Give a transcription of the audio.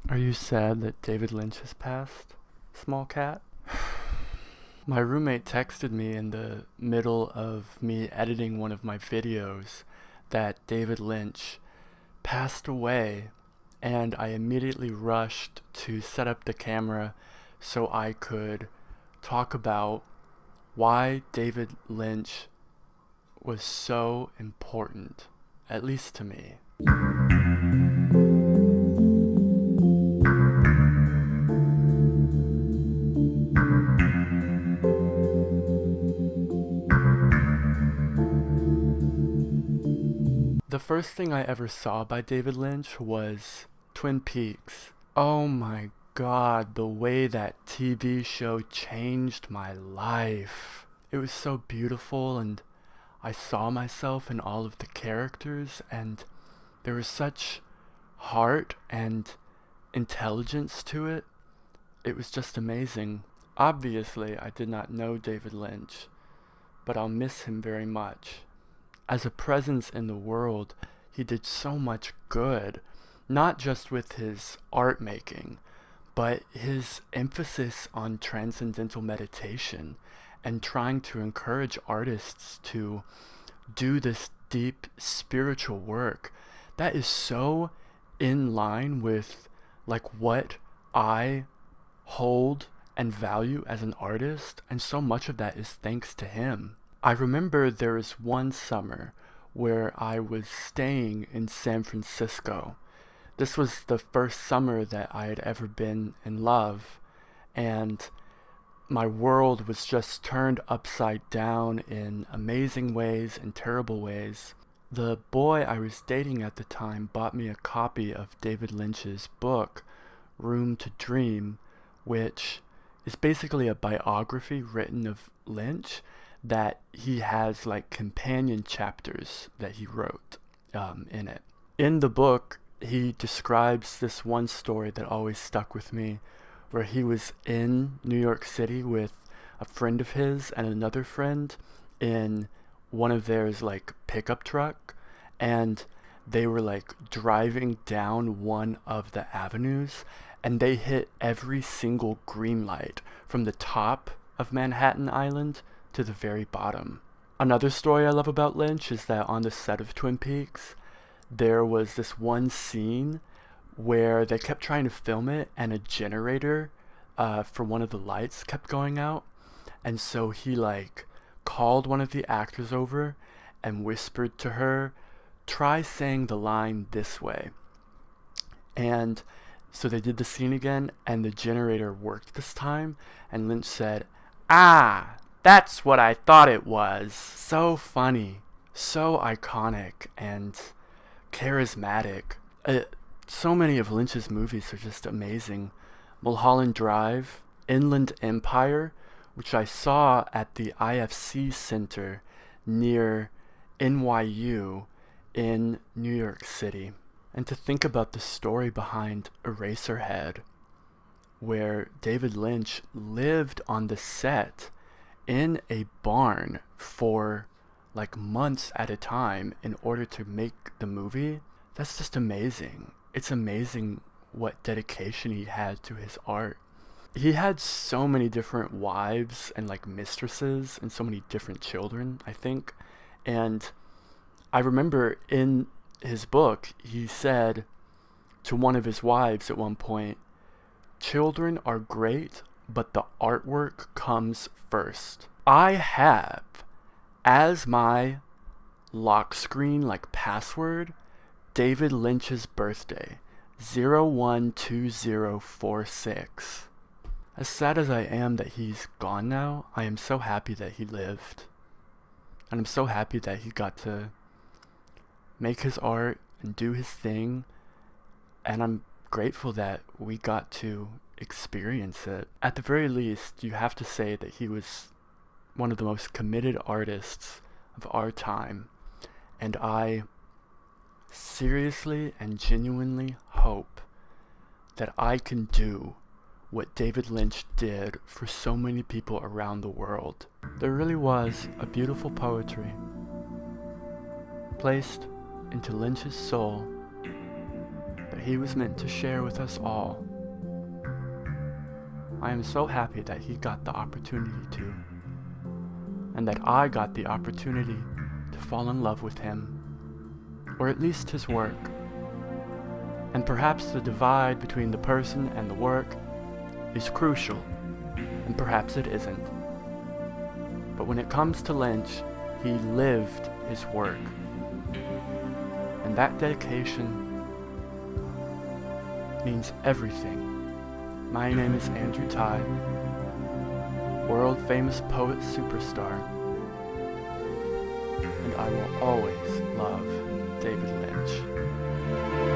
Are you sad that David Lynch has passed, small cat? My roommate texted me in the middle of me editing one of my videos that David Lynch passed away, and I immediately rushed to set up the camera so I could talk about why David Lynch was so important, at least to me. The first thing I ever saw by David Lynch was Twin Peaks. Oh my god, the way that TV show changed my life. It was so beautiful, and I saw myself in all of the characters, and there was such heart and intelligence to it. It was just amazing. Obviously, I did not know David Lynch, but I'll miss him very much. As a presence in the world, he did so much good, not just with his art making, but his emphasis on transcendental meditation and trying to encourage artists to do this deep spiritual work that is so in line with like what I hold and value as an artist, and so much of that is thanks to him. I remember there was one summer where I was staying in San Francisco. This was the first summer that I had ever been in love, and my world was just turned upside down in amazing ways and terrible ways. The boy I was dating at the time bought me a copy of David Lynch's book, Room to Dream, which is basically a biography written of Lynch that he has like companion chapters that he wrote in it. In the book, he describes this one story that always stuck with me, where he was in New York City with a friend of his and another friend in one of theirs like pickup truck, and they were like driving down one of the avenues, and they hit every single green light from the top of Manhattan Island to the very bottom. Another story I love about Lynch is that on the set of Twin Peaks, there was this one scene where they kept trying to film it, and a generator for one of the lights kept going out, and so he like called one of the actors over and whispered to her, "Try saying the line this way." And so they did the scene again, and the generator worked this time, and Lynch said, "Ah, that's what I thought it was." So funny, so iconic, and charismatic. So many of Lynch's movies are just amazing. Mulholland Drive, Inland Empire, which I saw at the IFC Center near NYU in New York City. And to think about the story behind Eraserhead, where David Lynch lived on the set in a barn for like months at a time in order to make the movie. That's just amazing. It's amazing what dedication he had to his art. He had so many different wives and like mistresses and so many different children, I think. And I remember in his book, he said to one of his wives at one point, "Children are great, but the artwork comes first." I have as my lock screen like password David Lynch's birthday, 012046. As sad as I am that he's gone now, I am so happy that he lived. And I'm so happy that he got to make his art and do his thing. And I'm grateful that we got to experience it. At the very least, you have to say that he was one of the most committed artists of our time. And I seriously and genuinely hope that I can do what David Lynch did for so many people around the world. There really was a beautiful poetry placed into Lynch's soul that he was meant to share with us all. I am so happy that he got the opportunity to, and that I got the opportunity to fall in love with him, or at least his work. And perhaps the divide between the person and the work is crucial, and perhaps it isn't. But when it comes to Lynch, he lived his work. And that dedication means everything. My name is Andrew Ty, world famous poet superstar, and I will always love David Lynch.